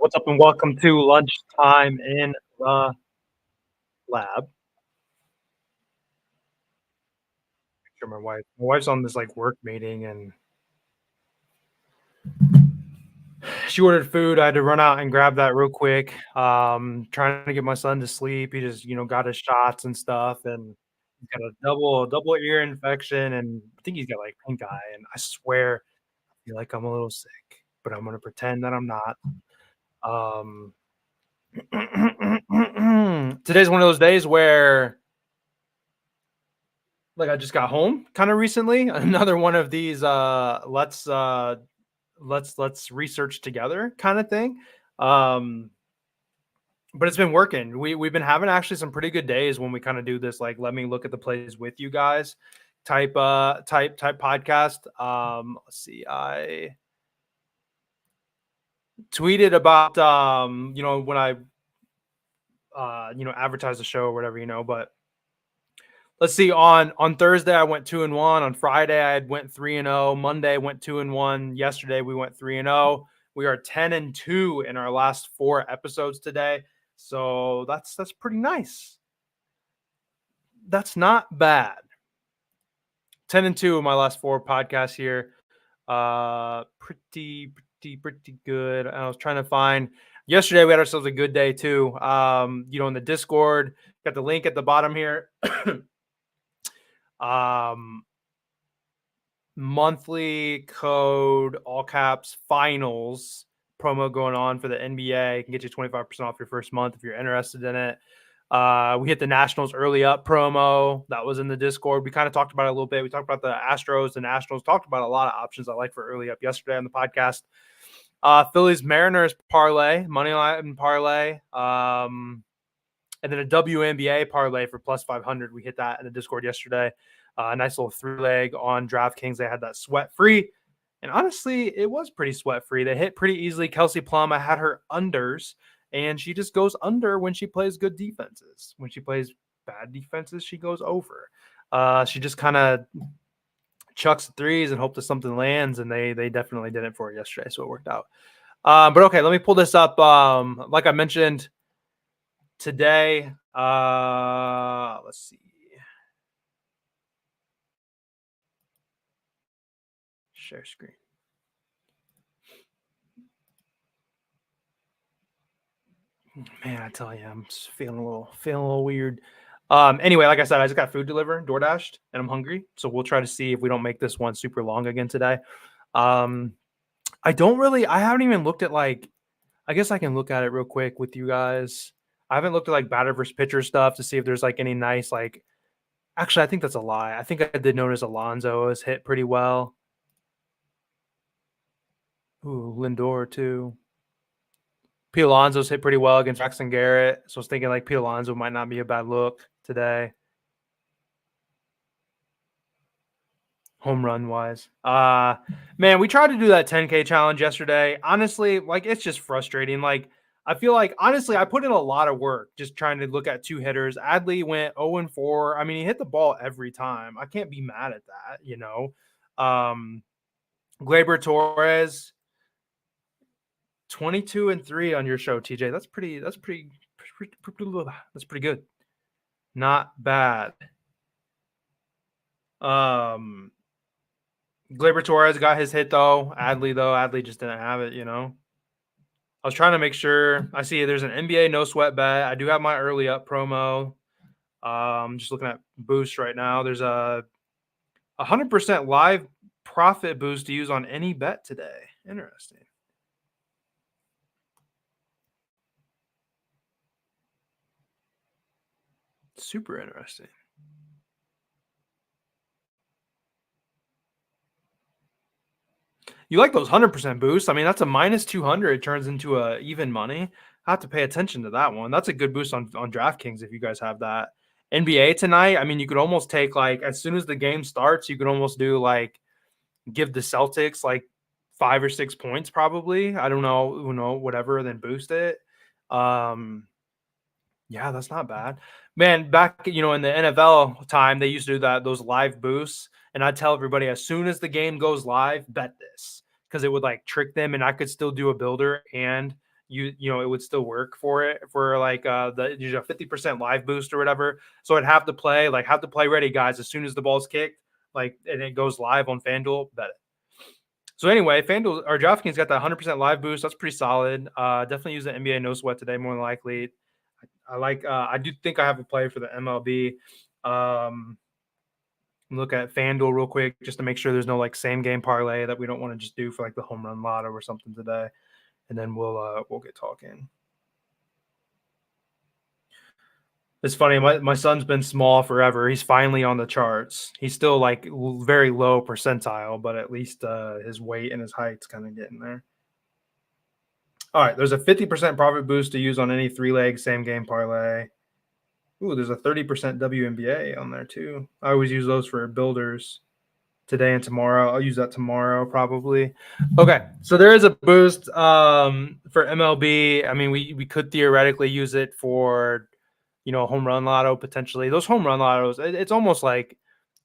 What's up, and welcome to Lunchtime in the Lab. Sure, my wife's on this like work meeting, and she ordered food. I had to run out and grab that real quick. Trying to get my son to sleep. He just got his shots and stuff, and he's got a double ear infection, and I think he's got like pink eye. And I swear, I feel like I'm a little sick, but I'm gonna pretend that I'm not. Um, Today's one of those days where like I just got home kind of recently. Another one of these let's research together kind of thing. Um but it's been working. We've been having actually some pretty good days when we kind of do this like let me look at the plays with you guys type podcast. Let's see. I tweeted about when I advertise the show or whatever, but let's see. On Thursday, I went 2-1. On Friday, I went 3-0. Monday, went 2-1. Yesterday, we went 3-0. We are 10-2 in our last 4 episodes today. So that's pretty nice. That's not bad. 10-2 in my last 4 podcasts here. Pretty good. I was trying to find. Yesterday, we had ourselves a good day too. In the Discord, got the link at the bottom here. Monthly code all caps finals promo going on for the NBA. You can get you 25% off your first month if you're interested in it. We hit the Nationals early up promo that was in the Discord. We kind of talked about it a little bit. We talked about the Astros, the Nationals, talked about a lot of options I like for early up yesterday on the podcast. Phillies Mariners parlay, money line parlay, and then a WNBA parlay for plus 500. We hit that in the Discord yesterday. A nice little 3-leg on DraftKings. They had that sweat free. And honestly, it was pretty sweat free. They hit pretty easily. Kelsey Plum, I had her unders, and she just goes under when she plays good defenses. When she plays bad defenses, she goes over. She just kind of chucks the threes and hope that something lands, and they definitely did it for her yesterday, so it worked out. But okay, let me pull this up. Like I mentioned today, let's see. Share screen. Man, I tell you, I'm just feeling a little weird. Anyway, like I said, I just got food delivered, DoorDashed, and I'm hungry. So we'll try to see if we don't make this one super long again today. I haven't even looked at I guess I can look at it real quick with you guys. I haven't looked at like batter versus pitcher stuff to see if there's like any nice, actually, I think that's a lie. I think I did notice Alonso has hit pretty well. Ooh, Lindor too. Pete Alonso's hit pretty well against Jackson Garrett. So I was thinking like Pete Alonso might not be a bad look today. Home run wise. Man, we tried to do that 10K challenge yesterday. Honestly, it's just frustrating. I feel like honestly, I put in a lot of work just trying to look at 2 hitters. Adley went 0-4. I mean, he hit the ball every time. I can't be mad at that, Gleyber Torres, 22-3 on your show, TJ. That's pretty good. Not bad. Gleyber Torres got his hit though. Adley just didn't have it, I was trying to make sure. I see there's an NBA no sweat bet. I do have my early up promo. Just looking at boost right now. There's a 100% live profit boost to use on any bet today. Interesting. Super interesting. You like those 100% boosts? I mean, that's a minus 200. It turns into a even money. I have to pay attention to that one. That's a good boost on DraftKings if you guys have that. NBA tonight, I mean, you could almost take as soon as the game starts, you could almost do give the Celtics 5 or 6 points probably. I don't know, whatever, then boost it. Yeah, that's not bad. Man, back, in the NFL time, they used to do those live boosts. And I tell everybody, as soon as the game goes live, bet this. Because it would trick them, and I could still do a builder and it would still work for it for like the 50% live boost or whatever. So I'd have to play ready, guys, as soon as the ball's kicked, like, and it goes live on FanDuel, bet it. So anyway, FanDuel or DraftKings got that 100% live boost. That's pretty solid. Definitely use the NBA no sweat today, more than likely. I do think I have a play for the MLB. Look at FanDuel real quick just to make sure there's no like same game parlay that we don't want to just do for like the home run lotto or something today, and then we'll get talking. It's funny. My son's been small forever. He's finally on the charts. He's still like very low percentile, but at least his weight and his height's kind of getting there. All right, there's a 50% profit boost to use on any 3-leg same game parlay. Ooh, there's a 30% WNBA on there too. I always use those for builders today and tomorrow. I'll use that tomorrow probably. Okay, so there is a boost for MLB. I mean, we could theoretically use it for, home run lotto potentially. Those home run lottos, it's almost like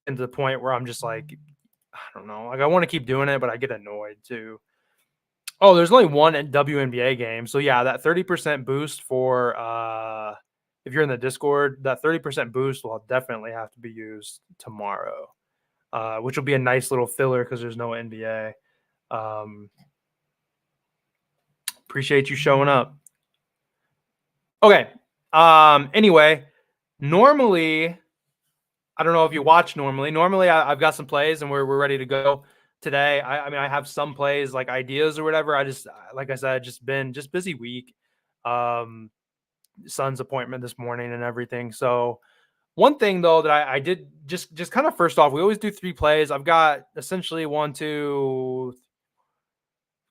into the point where I'm just like, I don't know, like I want to keep doing it, but I get annoyed too. Oh, there's only one WNBA game. So yeah, that 30% boost for if you're in the Discord, that 30% boost will definitely have to be used tomorrow, which will be a nice little filler because there's no NBA. Appreciate you showing up. Okay. Anyway, normally, I don't know if you watch normally. Normally, I've got some plays and we're ready to go today. I mean, I have some plays like ideas or whatever. I just, like I said, just busy week. Son's appointment this morning and everything. So one thing though that I did just kind of first off, we always do 3 plays. I've got essentially 1, 2,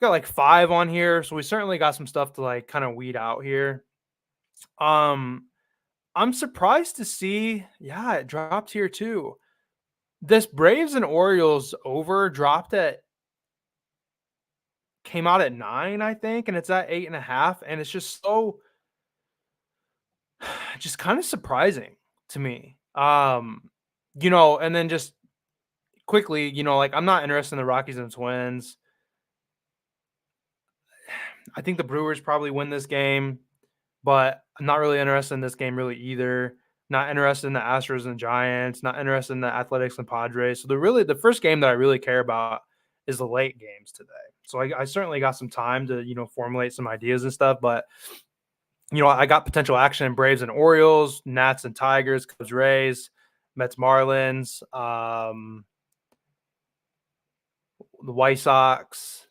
got like 5 on here. So we certainly got some stuff to like kind of weed out here. I'm surprised to see, yeah, it dropped here too. This Braves and Orioles over came out at 9, I think, and it's at 8.5. And it's just just kind of surprising to me. And then just quickly, like I'm not interested in the Rockies and Twins. I think the Brewers probably win this game, but I'm not really interested in this game really either. Not interested in the Astros and Giants, not interested in the Athletics and Padres. So the first game that I really care about is the late games today. So I certainly got some time to, formulate some ideas and stuff, but I got potential action in Braves and Orioles, Nats and Tigers, Cubs, Rays, Mets, Marlins, the White Sox.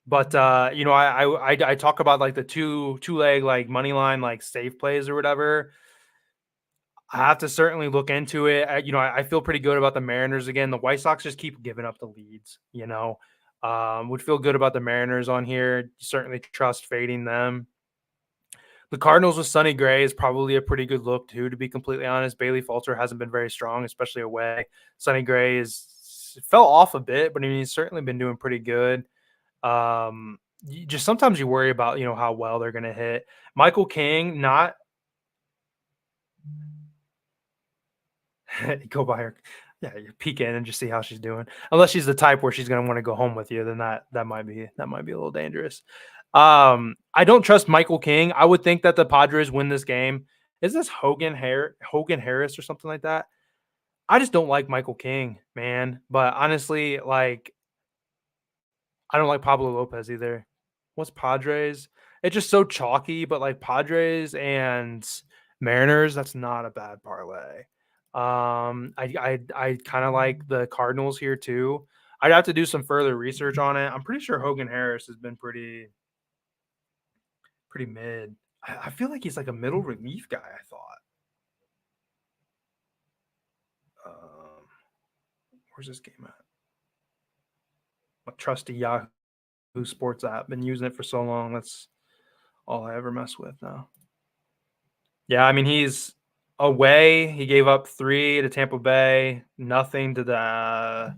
But I talk about like the two-leg like money line like safe plays or whatever. I have to certainly look into it. I feel pretty good about the Mariners again. The White Sox just keep giving up the leads. Would feel good about the Mariners on here. Certainly trust fading them. The Cardinals with Sonny Gray is probably a pretty good look too, to be completely honest. Bailey Falter hasn't been very strong, especially away. Sonny Gray fell off a bit, but I mean, he's certainly been doing pretty good. Sometimes you worry about, how well they're going to hit. Michael King, not go by her. Yeah, you peek in and just see how she's doing. Unless she's the type where she's going to want to go home with you, then that might be a little dangerous. I don't trust Michael King. I would think that the Padres win this game. Is this Hogan Harris or something like that? I just don't like Michael King, man. But honestly, like, I don't like Pablo Lopez either. What's Padres? It's just so chalky, but like Padres and Mariners, that's not a bad parlay. I kind of like the Cardinals here too. I'd have to do some further research on it. I'm pretty sure Hogan Harris has been pretty mid. I feel like he's like a middle relief guy, I thought. Where's this game at? My trusty Yahoo Sports app. Been using it for so long. That's all I ever mess with now. Yeah, I mean, he's away. He gave up 3 to Tampa Bay, nothing to the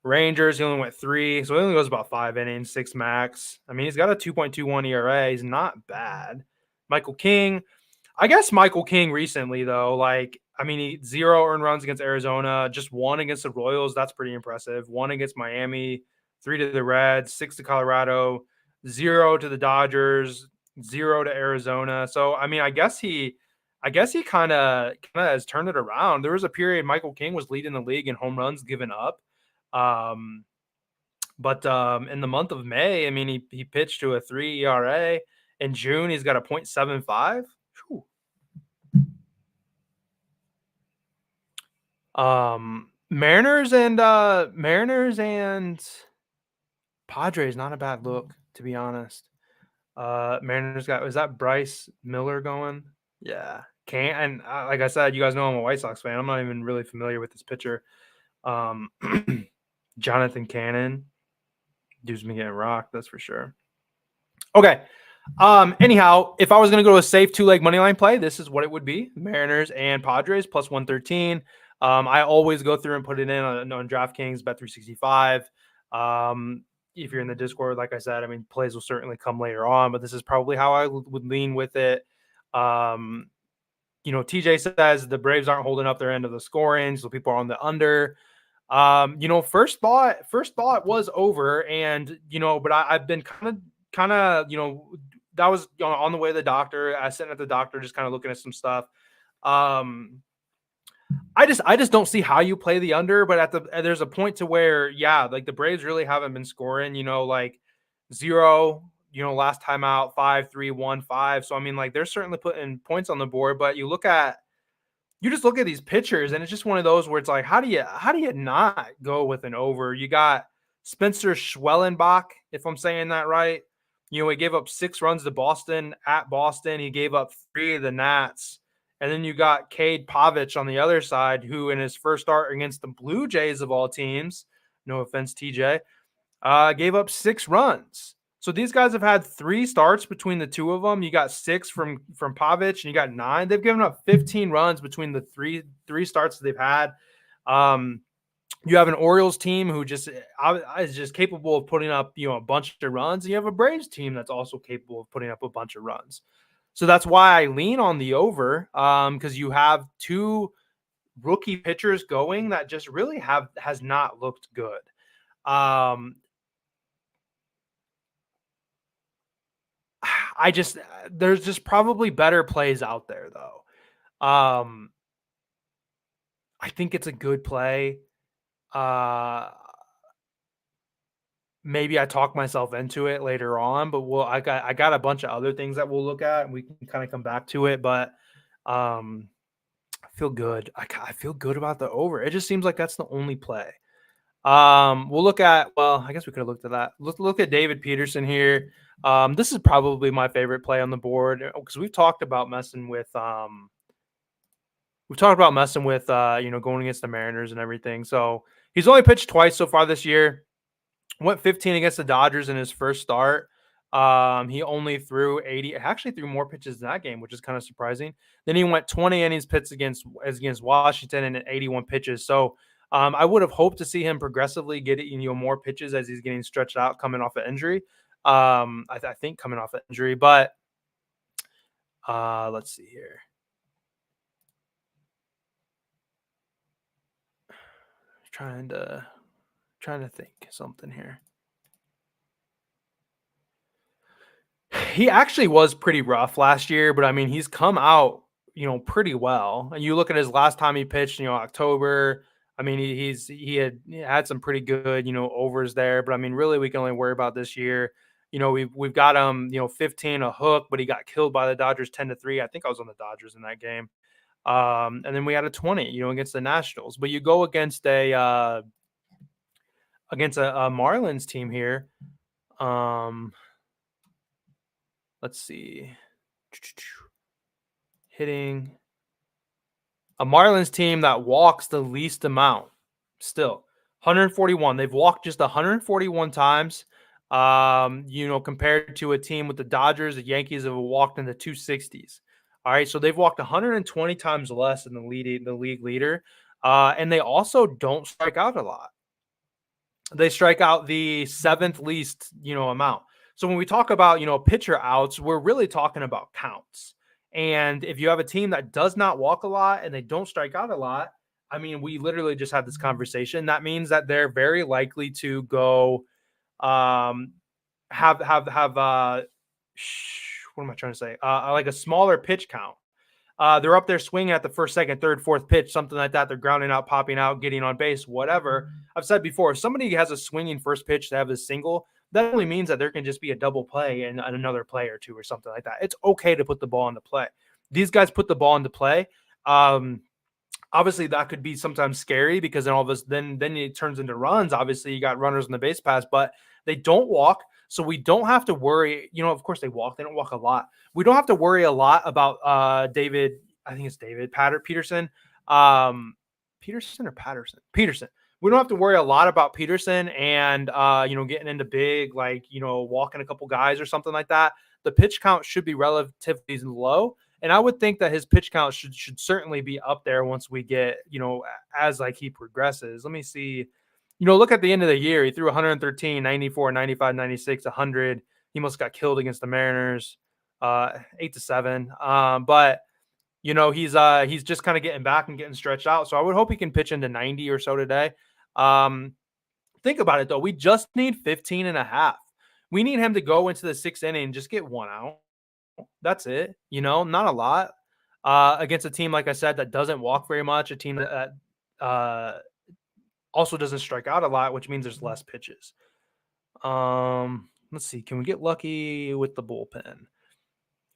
Rangers. He only went 3, so he only goes about 5 innings, 6 max. I mean, he's got a 2.21 ERA. He's not bad. Michael King. I guess Michael King recently, though, like, I mean, he 0 earned runs against Arizona, just 1 against the Royals. That's pretty impressive. 1 against Miami, 3 to the Reds, 6 to Colorado, 0 to the Dodgers, 0 to Arizona. So I mean, I guess he kind of has turned it around. There was a period Michael King was leading the league in home runs given up. Um, but in the month of May, I mean, he pitched to a 3 ERA. In June, he's got a .75. Whew. Mariners and Padres, not a bad look, to be honest. Mariners got, was that Bryce Miller going? Yeah. Can't, and like I said, you guys know I'm a White Sox fan. I'm not even really familiar with this pitcher. Um, Jonathan Cannon, dude's been getting rocked, that's for sure. Okay. Anyhow, if I was going to go to a safe 2-leg money line play, this is what it would be: Mariners and Padres plus 113. I always go through and put it in on DraftKings, Bet365. If you're in the Discord, like I said, I mean, plays will certainly come later on, but this is probably how I would lean with it. TJ says the Braves aren't holding up their end of the scoring, so people are on the under. First thought was over, and but I've been kind of that was on the way to the doctor. I was sitting at the doctor, just kind of looking at some stuff. I just don't see how you play the under, but there's a point to where, yeah, like the Braves really haven't been scoring, like 0, last time out, 5-3, 1-5. So I mean, like, they're certainly putting points on the board, but you just look at these pitchers, and it's just one of those where it's like, how do you not go with an over? You got Spencer Schwellenbach, if I'm saying that right. He gave up 6 runs to Boston at Boston. He gave up 3 to the Nats. And then you got Cade Pavich on the other side, who in his first start against the Blue Jays of all teams, no offense, TJ, gave up 6 runs. So these guys have had 3 starts between the two of them. You got 6 from Pavich, and you got 9. They've given up 15 runs between the three starts that they've had. You have an Orioles team who just is just capable of putting up, a bunch of runs. And you have a Braves team that's also capable of putting up a bunch of runs. So that's why I lean on the over, because you have 2 rookie pitchers going that just really has not looked good. There's just probably better plays out there though. I think it's a good play. Maybe I talk myself into it later on, but I got a bunch of other things that we'll look at, and we can kind of come back to it. But I feel good. I feel good about the over. It just seems like that's the only play. We'll look at, well, I guess we could have looked at that. Let's look at David Peterson here. This is probably my favorite play on the board, because we've talked about messing with going against the Mariners and everything. So he's only pitched twice so far this year. Went 15 against the Dodgers in his first start. He only threw 80, actually threw more pitches in that game, which is kind of surprising. Then he went 20 innings pitched against Washington and 81 pitches. So I would have hoped to see him progressively get more pitches as he's getting stretched out coming off an injury. I think coming off an injury, but let's see here. Trying to think something here. He actually was pretty rough last year, but I mean, he's come out, pretty well. And you look at his last time he pitched, October. I mean, he had some pretty good, overs there. But I mean, really, we can only worry about this year. We've got him, 15 a hook, but he got killed by the Dodgers 10-3. I think I was on the Dodgers in that game. And then we had a 20, against the Nationals. But you go against a Marlins team here. Let's see. Hitting a Marlins team that walks the least amount. Still 141. They've walked just 141 times. Compared to a team with the Dodgers, the Yankees have walked in the 260s. All right, so they've walked 120 times less than the league leader. And they also don't strike out a lot. They strike out the 7th least, amount. So when we talk about, pitcher outs, we're really talking about counts. And if you have a team that does not walk a lot and they don't strike out a lot, I mean, we literally just had this conversation. That means that they're very likely to go what am I trying to say? Like a smaller pitch count. They're up there swinging at the first, second, third, fourth pitch, something like that. They're grounding out, popping out, getting on base, whatever. I've said before, if somebody has a swinging first pitch to have a single, that only means that there can just be a double play and another play or two or something like that. It's okay to put the ball into play. These guys put the ball into play. Obviously, that could be sometimes scary because then all of us then it turns into runs. Obviously, you got runners on the base pass, but they don't walk. So we don't have to worry. Of course they walk. They don't walk a lot. We don't have to worry a lot about David. I think it's David Peterson. Peterson or Patterson? Peterson. We don't have to worry a lot about Peterson and getting into big, walking a couple guys or something like that. The pitch count should be relatively low. And I would think that his pitch count should certainly be up there once we get, as he progresses. Let me see. Look at the end of the year. He threw 113, 94, 95, 96, 100. He almost got killed against the Mariners, 8-7. But he's just kind of getting back and getting stretched out. So I would hope he can pitch into 90 or so today. Think about it though. We just need 15 and a half. We need him to go into the sixth inning and just get one out. That's it. Not a lot. Against a team, like I said, that doesn't walk very much, a team that also doesn't strike out a lot, which means there's less pitches. Let's see. Can we get lucky with the bullpen?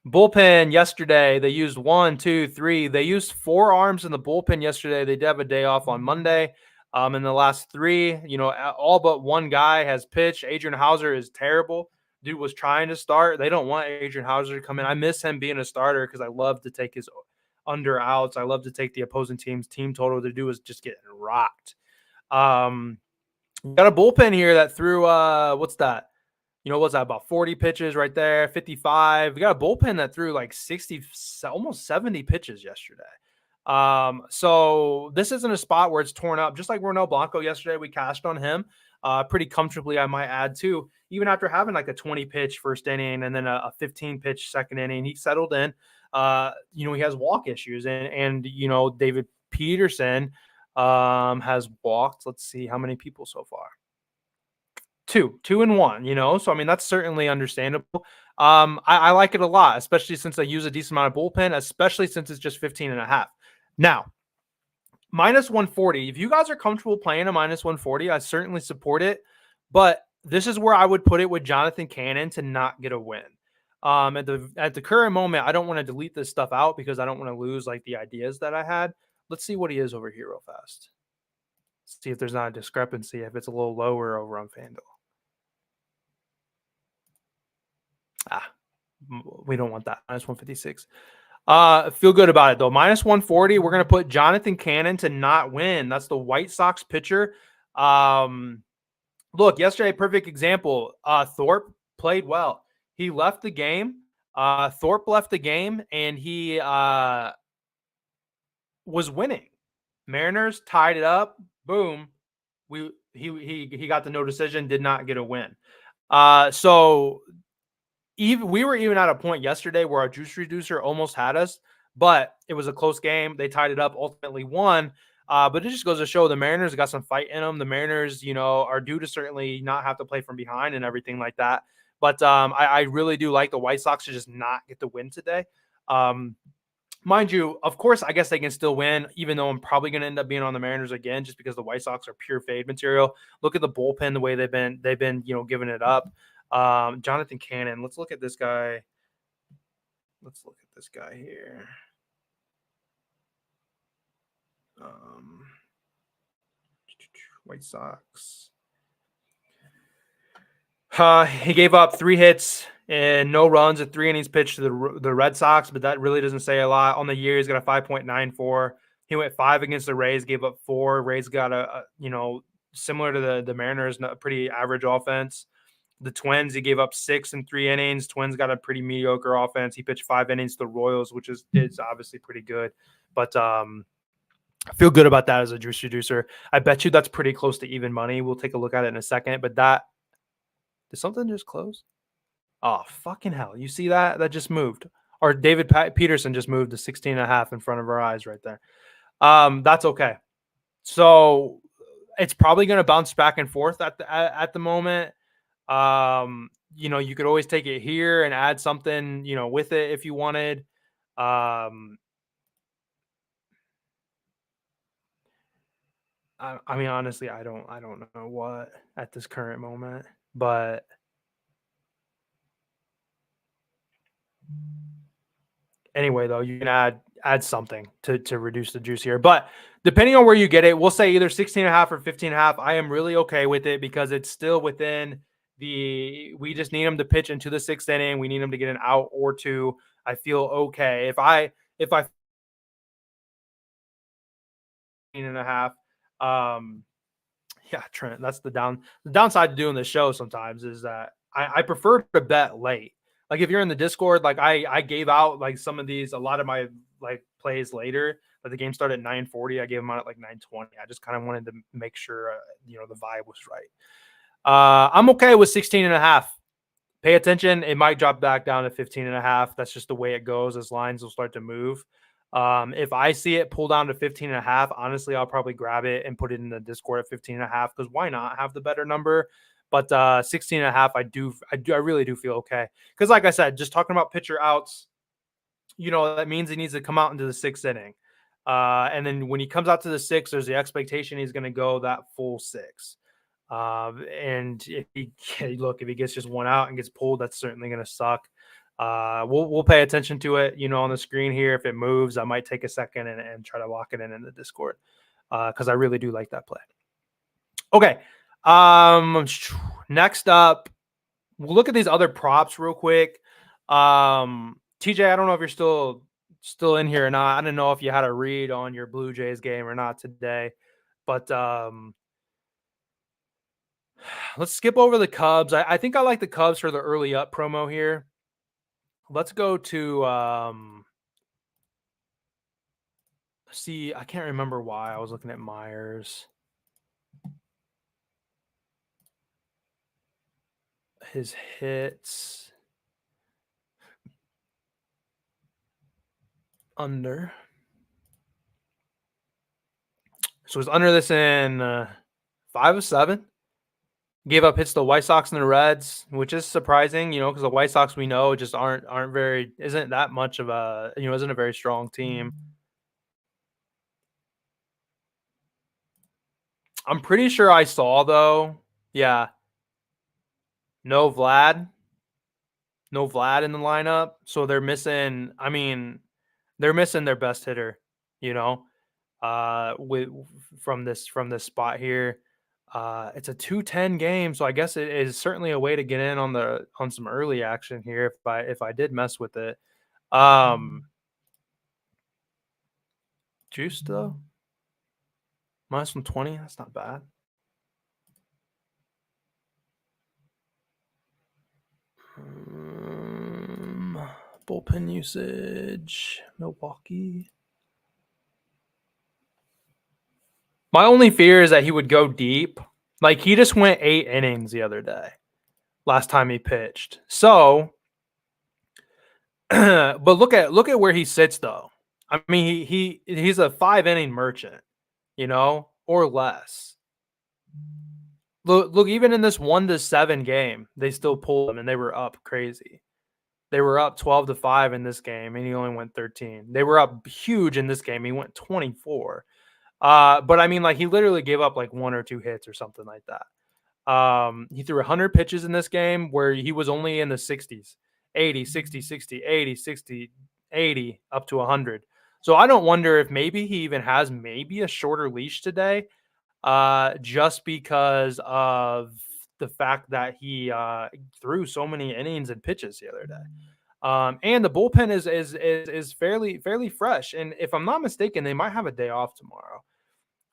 Bullpen yesterday, they used 1, 2, 3. They used 4 arms in the bullpen yesterday. They did have a day off on Monday. In the last 3, all but one guy has pitched. Adrian Hauser is terrible. Dude was trying to start. They don't want Adrian Hauser to come in. I miss him being a starter because I love to take his under outs. I love to take the opposing team's team total. To do is just getting rocked. We got a bullpen here that threw what's that? What's that, about 40 pitches right there, 55. We got a bullpen that threw like 60, almost 70 pitches yesterday. So this isn't a spot where it's torn up. Just like Ronel Blanco yesterday, we cashed on him pretty comfortably, I might add too. Even after having like a 20 pitch first inning and then a 15 pitch second inning, he settled in. He has walk issues and David Peterson has walked. Let's see how many people so far. 2 and 1, so I mean that's certainly understandable. I like it a lot, especially since I use a decent amount of bullpen, especially since it's just 15 and a half. Now, minus 140. If you guys are comfortable playing a minus 140, I certainly support it. But this is where I would put it with Jonathan Cannon to not get a win. At the current moment, I don't want to delete this stuff out because I don't want to lose like the ideas that I had. Let's see what he is over here real fast. See if there's not a discrepancy, if it's a little lower over on FanDuel. We don't want that. Minus 156. Feel good about it though. Minus 140. We're gonna put Jonathan Cannon to not win. That's the White Sox pitcher. Look, yesterday, perfect example. Thorpe played well. He left the game. Thorpe left the game, and he was winning. Mariners tied it up. Boom. He got the no decision. Did not get a win. So. We were even at a point yesterday where our juice reducer almost had us, but it was a close game. They tied it up, ultimately won. But it just goes to show the Mariners got some fight in them. The Mariners, are due to certainly not have to play from behind and everything like that. But I really do like the White Sox to just not get the win today. Mind you, of course, I guess they can still win, even though I'm probably going to end up being on the Mariners again, just because the White Sox are pure fade material. Look at the bullpen, the way they've been, giving it up. Jonathan Cannon. Let's look at this guy. Let's look at this guy here. White Sox. He gave up 3 hits and no runs at 3 innings pitched to the Red Sox, but that really doesn't say a lot. On the year, he's got a 5.94. He went 5 against the Rays, gave up 4. Rays got a similar to the Mariners, a pretty average offense. The Twins, he gave up 6 in 3 innings. Twins got a pretty mediocre offense. He pitched 5 innings to the Royals, which is obviously pretty good. But I feel good about that as a juice reducer. I bet you that's pretty close to even money. We'll take a look at it in a second. But did something just close? Oh, fucking hell. You see that? That just moved. Or David Peterson just moved to 16.5 in front of our eyes right there. That's okay. So it's probably going to bounce back and forth at the moment. you could always take it here and add something, with it if you wanted. Um, I mean, honestly, I don't know what at this current moment, but anyway, though, you can add something to reduce the juice here. But depending on where you get it, we'll say either 16 and a half or 15 and a half. I am really okay with it because it's still within we just need him to pitch into the sixth inning. We need him to get an out or two. I feel okay. If I 15 and a half, um, yeah, Trent, that's the downside to doing this show sometimes is that I prefer to bet late. Like if you're in the Discord, like I gave out like some of these, a lot of my like plays later, but the game started at 9:40. I gave them out at like 9:20. I just kind of wanted to make sure the vibe was right. I'm okay with 16 and a half. Pay attention. It might drop back down to 15 and a half. That's just the way it goes as lines will start to move. If I see it pull down to 15 and a half, honestly, I'll probably grab it and put it in the Discord at 15 and a half because why not have the better number? But 16 and a half, I really do feel okay. Because like I said, just talking about pitcher outs, that means he needs to come out into the sixth inning. And then when he comes out to the sixth, there's the expectation he's going to go that full six. And if if he gets just one out and gets pulled, that's certainly going to suck. We'll pay attention to it, on the screen here. If it moves, I might take a second and try to lock it in the Discord because I really do like that play. Okay. Next up, we'll look at these other props real quick. TJ, I don't know if you're still in here or not. I don't know if you had a read on your Blue Jays game or not today, but let's skip over the Cubs. I think I like the Cubs for the early up promo here. Let's go to see. I can't remember why I was looking at Myers. His hits under. So he's under this in 5 of 7. Gave up hits to the White Sox and the Reds, which is surprising, because the White Sox we know just aren't very isn't that much of a isn't a very strong team. I'm pretty sure I saw though, yeah, no Vlad in the lineup, so they're missing. I mean, they're missing their best hitter, with from this spot here. It's a 2-10 game, so I guess it is certainly a way to get in on some early action here if I did mess with it. Juice though, minus 120. That's not bad. Bullpen usage, Milwaukee. My only fear is that he would go deep. Like he just went 8 innings the other day, last time he pitched. So, but look at where he sits though. I mean, he's a 5-inning merchant, or less. Look, even in this 1-7 game, they still pulled him and they were up crazy. They were up 12-5 in this game, and he only went 13. They were up huge in this game. He went 24. But I mean, like he literally gave up like 1 or 2 hits or something like that. He threw 100 pitches in this game where he was only in the 60s, 80, 60, 60, 80, 60, 80, up to 100. So I don't wonder if maybe he even has maybe a shorter leash today, just because of the fact that he threw so many innings and pitches the other day. And the bullpen is fairly fresh. And if I'm not mistaken, they might have a day off tomorrow.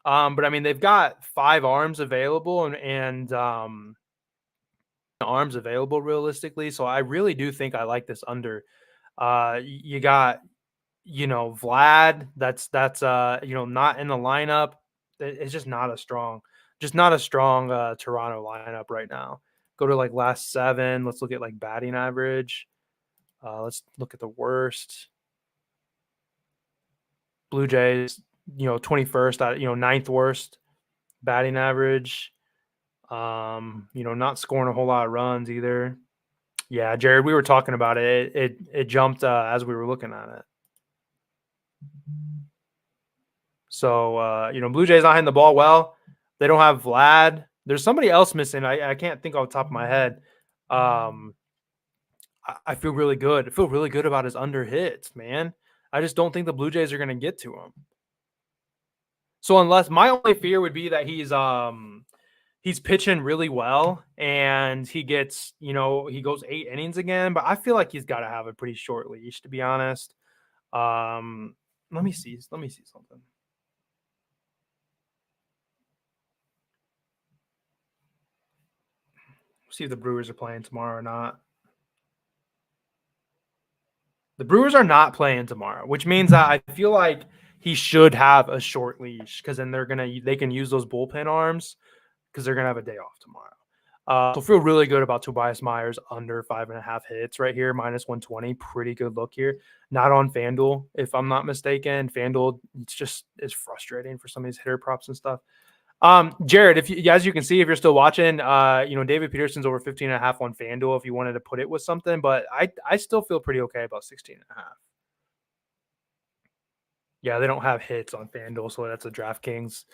But I mean, they've got 5 arms available and arms available realistically. So I really do think I like this under. You got, Vlad that's not in the lineup. It's just not a strong Toronto lineup right now. Go to like last 7. Let's look at like batting average. Let's look at the worst. Blue Jays, 21st out, 9th worst batting average. Not scoring a whole lot of runs either. Yeah, Jared, we were talking about it. It jumped as we were looking at it. So Blue Jays not hitting the ball well. They don't have Vlad. There's somebody else missing. I can't think off the top of my head. I feel really good. I feel really good about his under hits, man. I just don't think the Blue Jays are going to get to him. So unless my only fear would be that he's pitching really well and he gets, he goes 8 innings again, but I feel like he's got to have a pretty short leash, to be honest. Let me see something. See if the Brewers are playing tomorrow or not. The Brewers are not playing tomorrow, which means that I feel like he should have a short leash because then they can use those bullpen arms because they're gonna have a day off tomorrow. So feel really good about Tobias Myers under 5.5 hits right here, -120. Pretty good look here. Not on FanDuel, if I'm not mistaken. FanDuel, it's frustrating for some of these hitter props and stuff. Jared, as you can see, if you're still watching, David Peterson's over 15.5 on FanDuel if you wanted to put it with something, but I still feel pretty okay about 16.5. Yeah, they don't have hits on FanDuel, so that's a DraftKings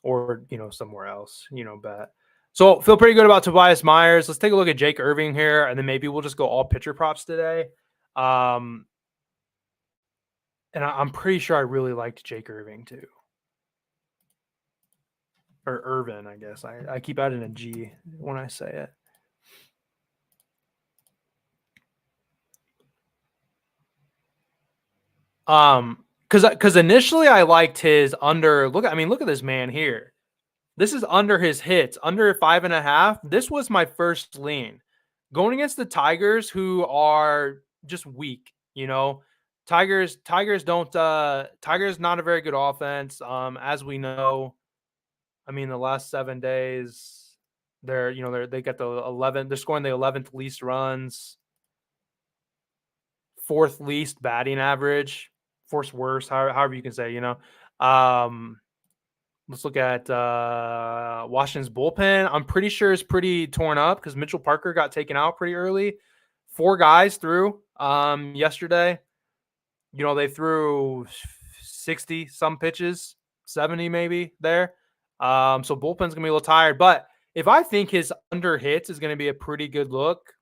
or somewhere else, bet. So feel pretty good about Tobias Myers. Let's take a look at Jake Irving here, and then maybe we'll just go all pitcher props today. And I'm pretty sure I really liked Jake Irving too. Or Irvin, I guess. I keep adding a G when I say it. Because initially I liked his under. Look at this man here. This is under his hits, under 5.5. This was my first lean going against the Tigers, who are just weak. Tigers don't. Tigers not a very good offense. As we know, the last 7 days, they got the 11. They're scoring the 11th least runs, 4th least batting average, 4th worst, however you can say. Let's look at Washington's bullpen. I'm pretty sure it's pretty torn up because Mitchell Parker got taken out pretty early. 4 guys threw yesterday. They threw 60 some pitches, 70 maybe there. So bullpen's gonna be a little tired. But if I think his under hits is gonna be a pretty good look,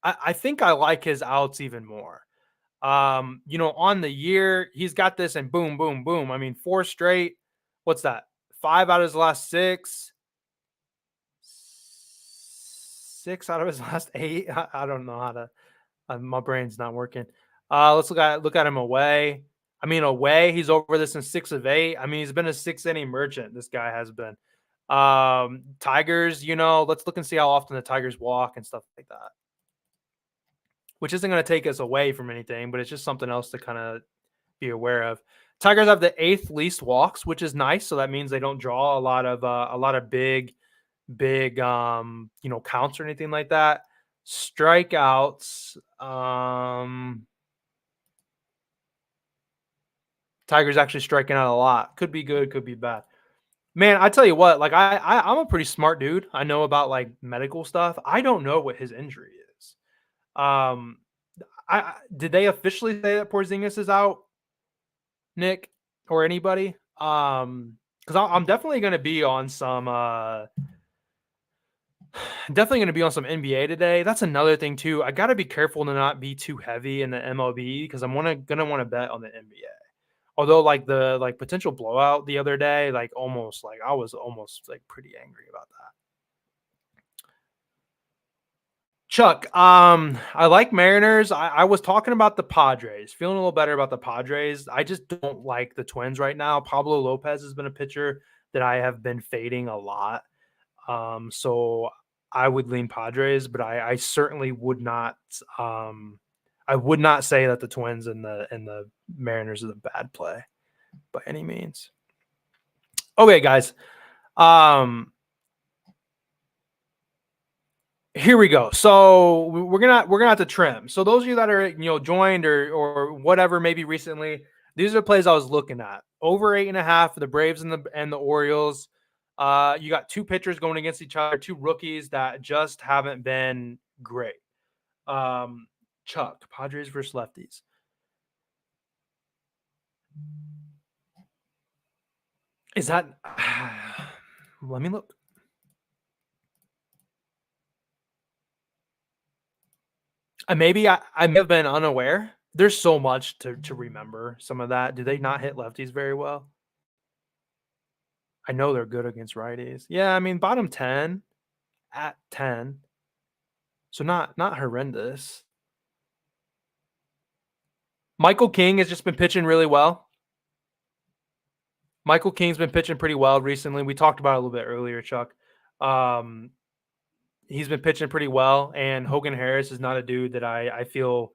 I think I like his outs even more. On the year, he's got this and boom, boom, boom. 4 straight. What's that? 5 out of his last 6. 6 out of his last 8. I don't know how to. My brain's not working. Let's look at him away. Away, he's over this in 6 of 8. He's been a 6-inning merchant. This guy has been. Tigers, let's look and see how often the Tigers walk and stuff like that. Which isn't going to take us away from anything, but it's just something else to kind of be aware of. Tigers have the 8th least walks, which is nice. So that means they don't draw a lot of big counts or anything like that. Strikeouts. Tigers actually striking out a lot. Could be good, could be bad. Man, I tell you what, like I'm a pretty smart dude. I know about like medical stuff. I don't know what his injury is. Did they officially say that Porzingis is out, Nick, or anybody? Because I'm definitely going to be on some NBA today. That's another thing too. I got to be careful to not be too heavy in the MLB because I'm gonna want to bet on the NBA. Although the potential blowout the other day, I was almost pretty angry about that. Chuck, I like Mariners. I was talking about the Padres, feeling a little better about the Padres. I just don't like the Twins right now. Pablo Lopez has been a pitcher that I have been fading a lot. So I would lean Padres, but I certainly would not. I would not say that the Twins and the Mariners is a bad play by any means. Okay, guys. Here we go. So we're gonna have to trim. So those of you that are joined or whatever maybe recently, these are the plays I was looking at. Over 8.5 for the Braves and the Orioles. You got 2 pitchers going against each other, 2 rookies that just haven't been great. Chuck, Padres versus lefties. Is that? Let me look. Maybe I may have been unaware. There's so much to remember. Some of that. Do they not hit lefties very well? I know they're good against righties. Yeah, I mean bottom 10 at 10. So not horrendous. Michael King has just been pitching really well. Michael King's been pitching pretty well recently. We talked about it a little bit earlier, Chuck. He's been pitching pretty well, and Hogan Harris is not a dude that I feel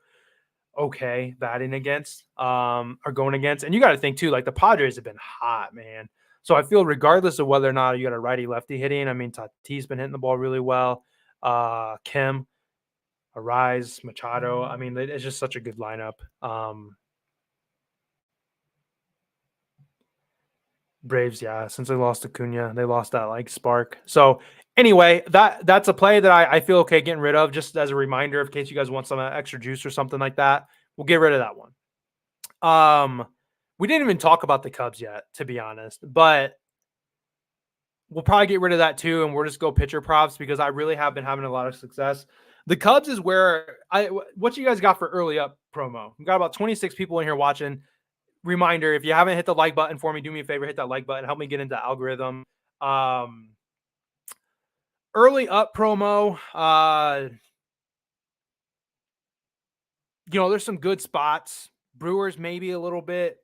okay batting against or going against. And you got to think too, like the Padres have been hot, man. So I feel regardless of whether or not you got a righty lefty hitting, I mean Tatis been hitting the ball really well. Kim, Arise, Machado. I mean, it's just such a good lineup. Braves, yeah. Since they lost Acuna, they lost that like spark. So anyway, that's a play that I feel okay getting rid of. Just as a reminder, in case you guys want some extra juice or something like that, we'll get rid of that one. We didn't even talk about the Cubs yet, to be honest, but we'll probably get rid of that too, and we'll just go pitcher props because I really have been having a lot of success. The Cubs is where what you guys got for early up promo. We got about 26 people in here watching. Reminder, if you haven't hit the like button for me, do me a favor, hit that like button, help me get into the algorithm. Early up promo, there's some good spots. Brewers maybe a little bit.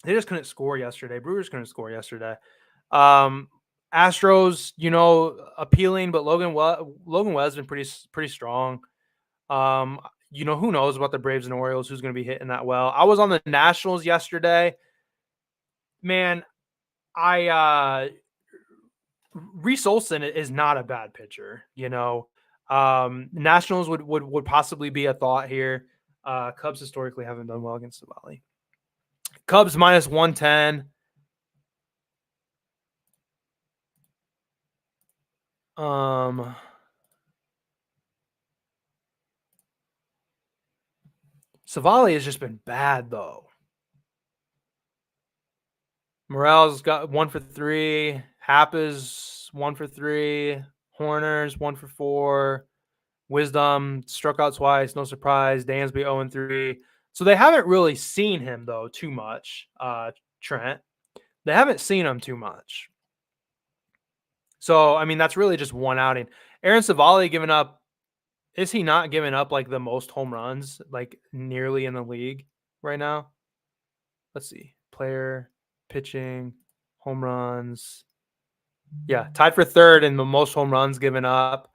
They just couldn't score yesterday. Brewers couldn't score yesterday. Astros, appealing, but Logan Webb's been pretty strong. Who knows about the Braves and Orioles, who's going to be hitting that well. I was on the Nationals yesterday. Man, Reese Olson is not a bad pitcher, Nationals would possibly be a thought here. Cubs historically haven't done well against the Valley. Cubs minus 110. Savali has just been bad though. Morel's got 1 for 3. Happ is 1 for 3. Horner's 1 for 4. Wisdom struck out twice, no surprise. Dansby 0 and 3. So they haven't really seen him though too much. Trent, they haven't seen him too much. So I mean that's really just one outing. Aaron Savali giving up. Is he not giving up like the most home runs, like nearly in the league right now? Let's see. Player, pitching, home runs. Yeah, tied for third in the most home runs given up.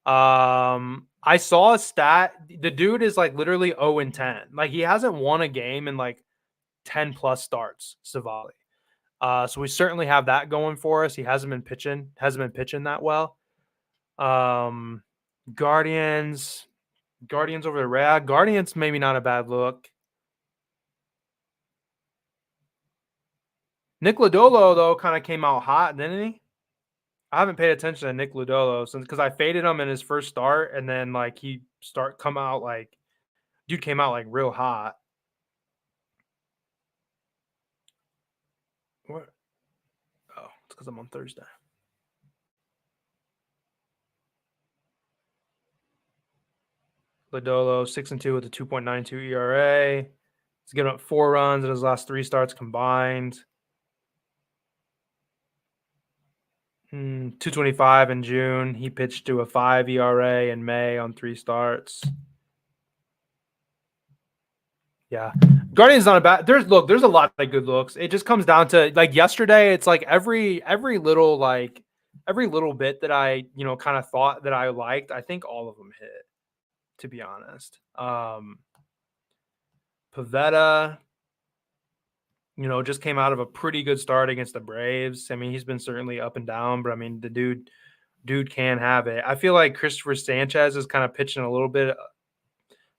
I saw a stat. The dude is like literally 0 and 10. Like he hasn't won a game in like 10 plus starts, Savali. So we certainly have that going for us. He hasn't been pitching that well. Guardians over the Rad. Guardians maybe not a bad look. Nick Lodolo though kind of came out hot, didn't he? I haven't paid attention to Nick Lodolo since because I faded him in his first start, and then like dude came out like real hot. What? Oh, it's because I'm on Thursday. Lodolo 6-2 with a 2.92 ERA. He's given up 4 runs in his last 3 starts combined. 225 in June. He pitched to a 5 ERA in May on 3 starts. Yeah. Guardians not a bad. There's a lot of good looks. It just comes down to like yesterday, it's like every little bit that I, kind of thought that I liked, I think all of them hit, to be honest. Pavetta, just came out of a pretty good start against the Braves. I mean, he's been certainly up and down, but I mean, the dude can have it. I feel like Christopher Sanchez is kind of pitching a little bit,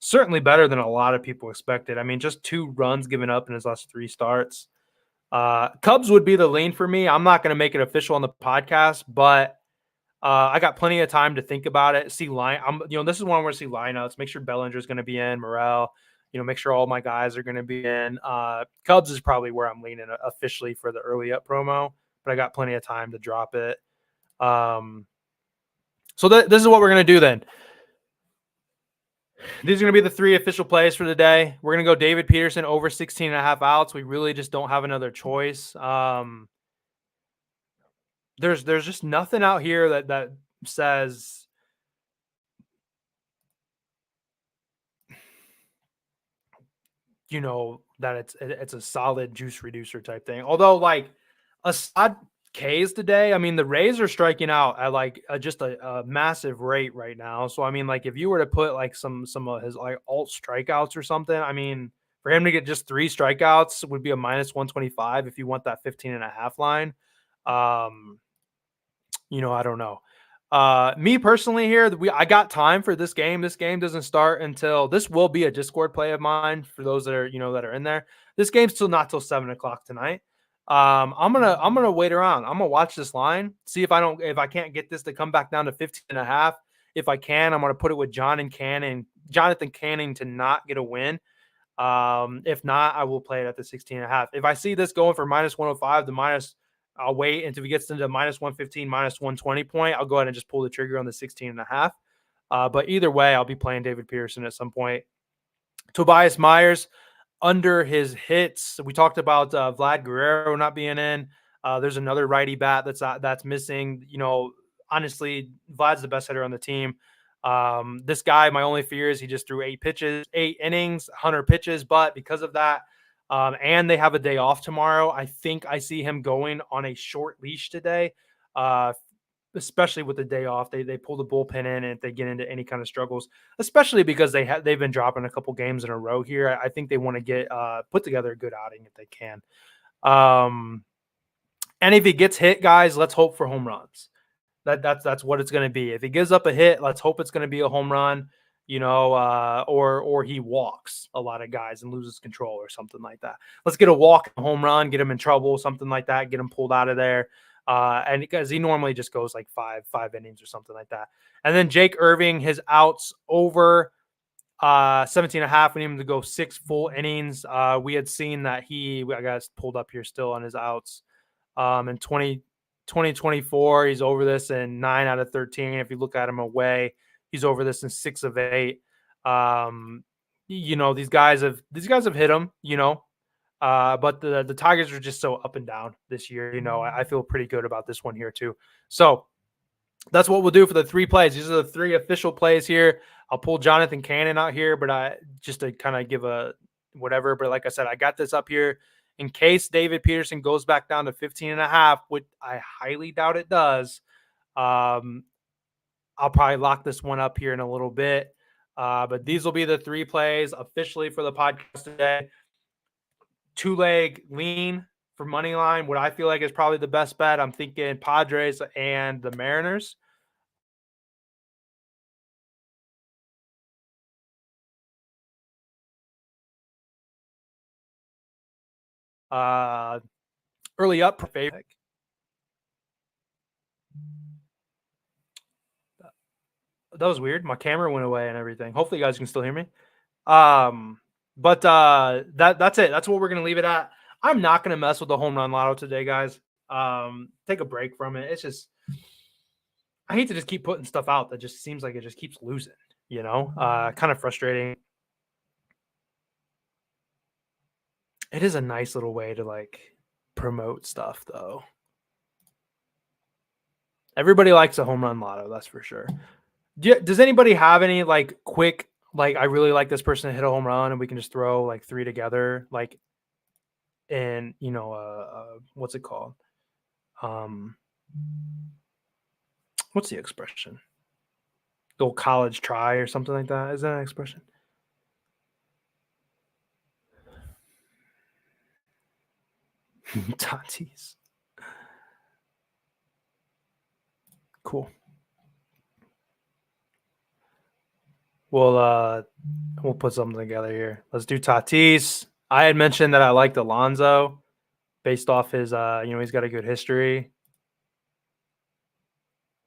certainly better than a lot of people expected. I mean, just 2 runs given up in his last 3 starts. Cubs would be the lean for me. I'm not going to make it official on the podcast, but I got plenty of time to think about it. See line, this is one where I see lineouts. Make sure Bellinger's going to be in, Morel. Make sure all my guys are going to be in. Cubs is probably where I'm leaning officially for the early up promo, but I got plenty of time to drop it. So this is what we're going to do then. These are going to be the 3 official plays for the day. We're going to go David Peterson over 16.5 outs. We really just don't have another choice. There's just nothing out here that says that it's a solid juice reducer type thing. Although like Assad K's today, I mean the Rays are striking out at like just a massive rate right now. So I mean like if you were to put like some of his like alt strikeouts or something, I mean for him to get just 3 strikeouts would be a minus 125 if you want that 15.5 line. I don't know. Me personally here, I got time for this game. This game doesn't start until this will be a Discord play of mine for those that are that are in there. This game's still not till 7 o'clock tonight. I'm gonna wait around. I'm gonna watch this line, see if I can't get this to come back down to 15.5. If I can, I'm gonna put it with Jonathan Canning to not get a win. If not, I will play it at the 16.5. If I see this going for minus 105, I'll wait until he gets into minus 115, minus 120 point. I'll go ahead and just pull the trigger on the 16.5. But either way, I'll be playing David Peterson at some point. Tobias Myers under his hits. We talked about Vlad Guerrero not being in. There's another righty bat that's missing. Honestly, Vlad's the best hitter on the team. This guy, my only fear is he just threw 8 innings, 100 pitches. But because of that, and they have a day off tomorrow, I think I see him going on a short leash today, especially with the day off. They pull the bullpen in, and if they get into any kind of struggles, especially because they've been dropping a couple games in a row here. I think they want to get put together a good outing if they can. And if he gets hit, guys, let's hope for home runs. That's what it's going to be. If he gives up a hit, let's hope it's going to be a home run. Or he walks a lot of guys and loses control or something like that. Let's get a walk, a home run, get him in trouble, something like that, get him pulled out of there. And because he normally just goes like five innings or something like that. And then Jake Irving, his outs over 17.5. We need him to go 6 full innings. We had seen that I got it pulled up here still on his outs. In 2024, he's over this in 9 out of 13. If you look at him away, he's over this in 6 of 8. These guys have hit him, but the Tigers are just so up and down this year. I feel pretty good about this one here too. So that's what we'll do for the 3 plays. These are the 3 official plays here. I'll pull Jonathan Cannon out here, but just to kind of give a whatever. But like I said, I got this up here in case David Peterson goes back down to 15.5, which I highly doubt it does. I'll probably lock this one up here in a little bit. But these will be the 3 plays officially for the podcast today. 2-leg lean for money line. What I feel like is probably the best bet. I'm thinking Padres and the Mariners. Early up favorite. That was weird. My camera went away and everything. Hopefully you guys can still hear me. But that's it. That's what we're gonna leave it at. I'm not gonna mess with the home run lotto today, guys. Take a break from it. It's just I hate to just keep putting stuff out that just seems like it just keeps losing, kind of frustrating. It is a nice little way to like promote stuff though. Everybody likes a home run lotto, that's for sure. Does anybody have any like quick, like I really like this person to hit a home run and we can just throw like 3 together, like in what's it called? What's the expression? The old college try or something like that. Is that an expression? Tatis. Cool. We'll put something together here. Let's do Tatis. I had mentioned that I liked Alonso based off his he's got a good history.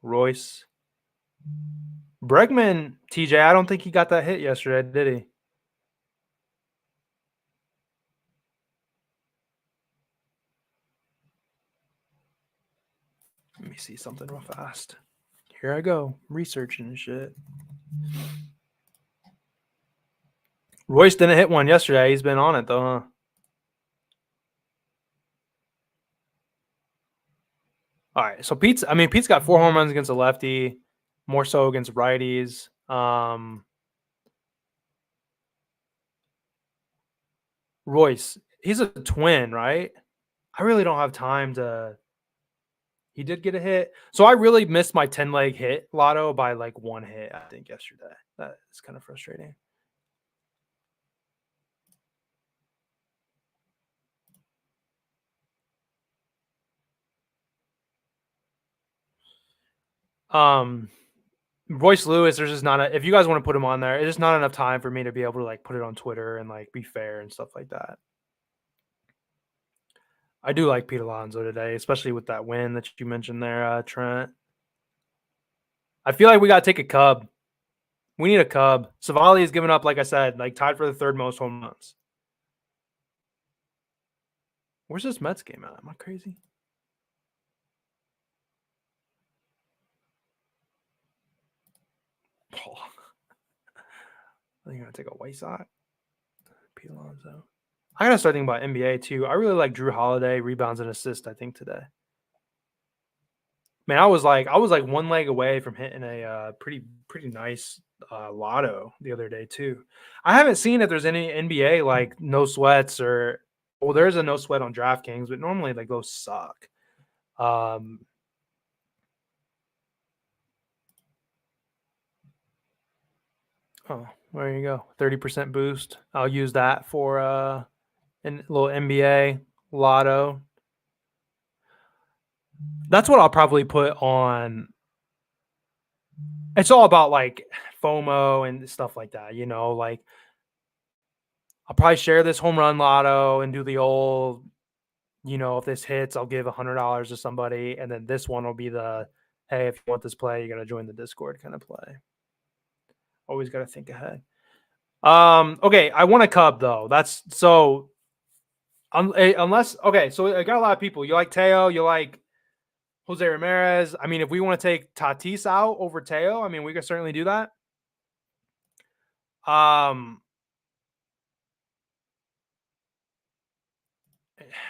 Royce. Bregman, TJ, I don't think he got that hit yesterday, did he? Let me see something real fast. Here I go, researching and shit. Royce didn't hit one yesterday. He's been on it though, huh? All right, so Pete's got 4 home runs against a lefty, more so against righties. Royce, he's a twin, right? I really don't have time to. He did get a hit, so I really missed my 10-leg hit lotto by like 1 hit, I think, yesterday. That is kind of frustrating. Royce Lewis, there's just not a, if you guys want to put him on there, it's just not enough time for me to be able to like put it on Twitter and like be fair and stuff like that. I do like Pete Alonso today, especially with that win that you mentioned there, Trent. I feel like we got to take a Cub. We need a Cub. Savali has given up, like I said, like tied for the 3rd most home runs. Where's this Mets game at? Am I crazy? Oh. I think I'm going to take a White Sox. Pete Alonso. I got to start thinking about NBA too. I really like Drew Holiday, rebounds and assists, I think, today. Man, I was like 1 leg away from hitting a pretty nice lotto the other day too. I haven't seen if there's any NBA like no sweats or there's a no sweat on DraftKings, but normally like those suck. Oh, there you go. 30% boost. I'll use that for a little NBA lotto. That's what I'll probably put on. It's all about like FOMO and stuff like that, you know, like I'll probably share this home run lotto and do the old, you know, if this hits, I'll give $100 to somebody. And then this one will be the, hey, if you want this play, you got to join the Discord kind of play. Always got to think ahead. Okay. I want a Cub though. That's so unless, okay. So I got a lot of people. You like Teo, you like Jose Ramirez. I mean, if we want to take Tatis out over Teo, I mean, we can certainly do that.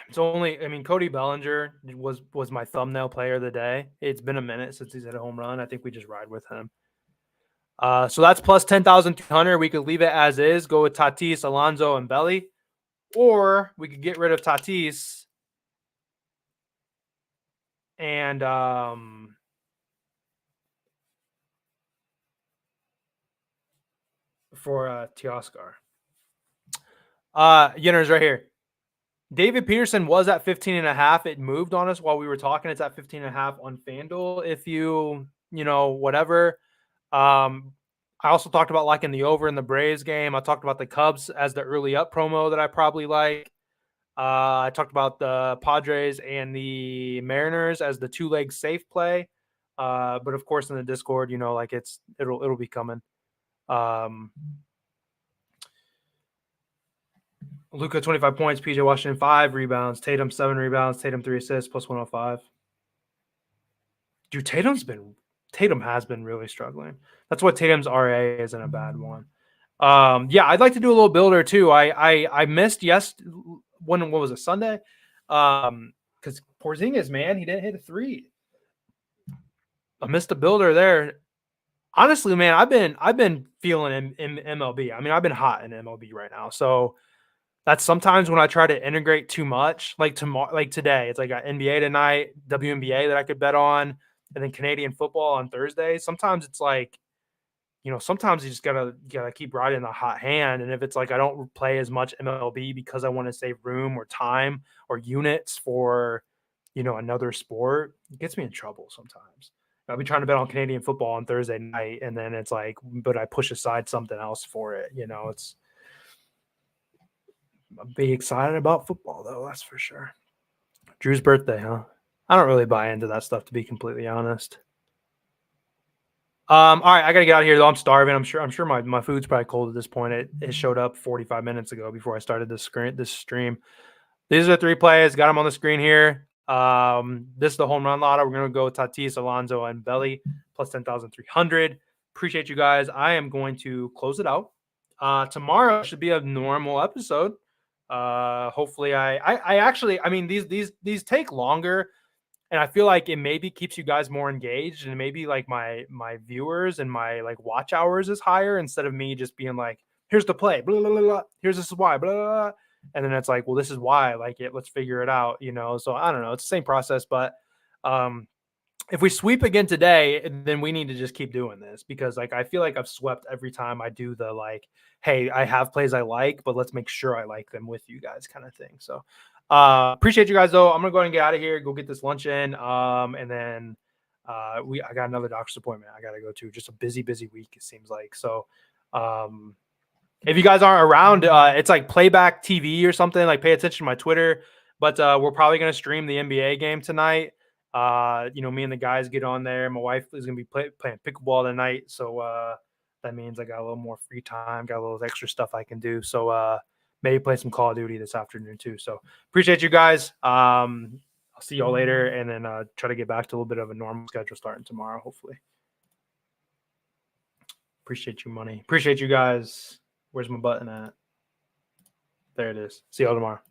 It's only, I mean, Cody Bellinger was my thumbnail player of the day. It's been a minute since he's hit a home run. I think we just ride with him. So that's plus 10,200. We could leave it as is, go with Tatis, Alonso, and Belly, or we could get rid of Tatis and for Teoscar. Yenner's right here. David Peterson was at 15.5. It moved on us while we were talking. It's at 15.5 on FanDuel. If you know, whatever. I also talked about liking the over in the Braves game. I talked about the Cubs as the early up promo that I probably like. I talked about the Padres and the Mariners as the 2-leg safe play. But of course in the Discord, you know, like it'll be coming. Luka 25 points, PJ Washington 5 rebounds, Tatum 7 rebounds, Tatum 3 assists, plus 105. Dude, Tatum has been really struggling. That's what Tatum's RA isn't a bad one. Yeah, I'd like to do a little builder too. I missed what was it, Sunday? Because Porzingis, man, he didn't hit a 3. I missed a builder there. Honestly, man, I've been feeling in MLB. I mean, I've been hot in MLB right now. So that's sometimes when I try to integrate too much, like tomorrow, like today, it's like got NBA tonight, WNBA that I could bet on, and then Canadian football on Thursday. Sometimes it's like, you know, sometimes you just gotta keep riding the hot hand. And if it's like I don't play as much MLB because I want to save room or time or units for, you know, another sport, it gets me in trouble sometimes. I'll be trying to bet on Canadian football on Thursday night, and then it's like, but I push aside something else for it. You know, I'll be excited about football though, that's for sure. Drew's birthday, huh? I don't really buy into that stuff, to be completely honest. All right, I gotta get out of here though. I'm starving. I'm sure my food's probably cold at this point. It showed up 45 minutes ago before I started this stream. These are the three plays. Got them on the screen here. This is the home run lotto. We're gonna go with Tatis, Alonso, and Belly plus 10,300. Appreciate you guys. I am going to close it out. Tomorrow should be a normal episode. Hopefully, I actually, I mean, these take longer, and I feel like it maybe keeps you guys more engaged, and maybe like my viewers and my like watch hours is higher instead of me just being like, here's the play, blah blah blah, blah. Here's this is why, blah, blah, blah. And then it's like, well, this is why I like it. Let's figure it out, you know. So I don't know. It's the same process, but um, if we sweep again today, then we need to just keep doing this because like I feel like I've swept every time I do the like, hey, I have plays I like, but let's make sure I like them with you guys kind of thing. So appreciate you guys though. I'm gonna go ahead and get out of here, go get this lunch in. And then I got another doctor's appointment I gotta go to. Just a busy week, it seems like. So if you guys aren't around, it's like playback TV or something. Like pay attention to my Twitter. But we're probably gonna stream the NBA game tonight. Me and the guys get on there. My wife is gonna be playing pickleball tonight, so that means I got a little more free time, got a little extra stuff I can do. So maybe play some Call of Duty this afternoon too. So appreciate you guys. I'll see y'all later, and then try to get back to a little bit of a normal schedule starting tomorrow, hopefully. Appreciate you, money. Appreciate you guys. Where's my button at? There it is. See y'all tomorrow.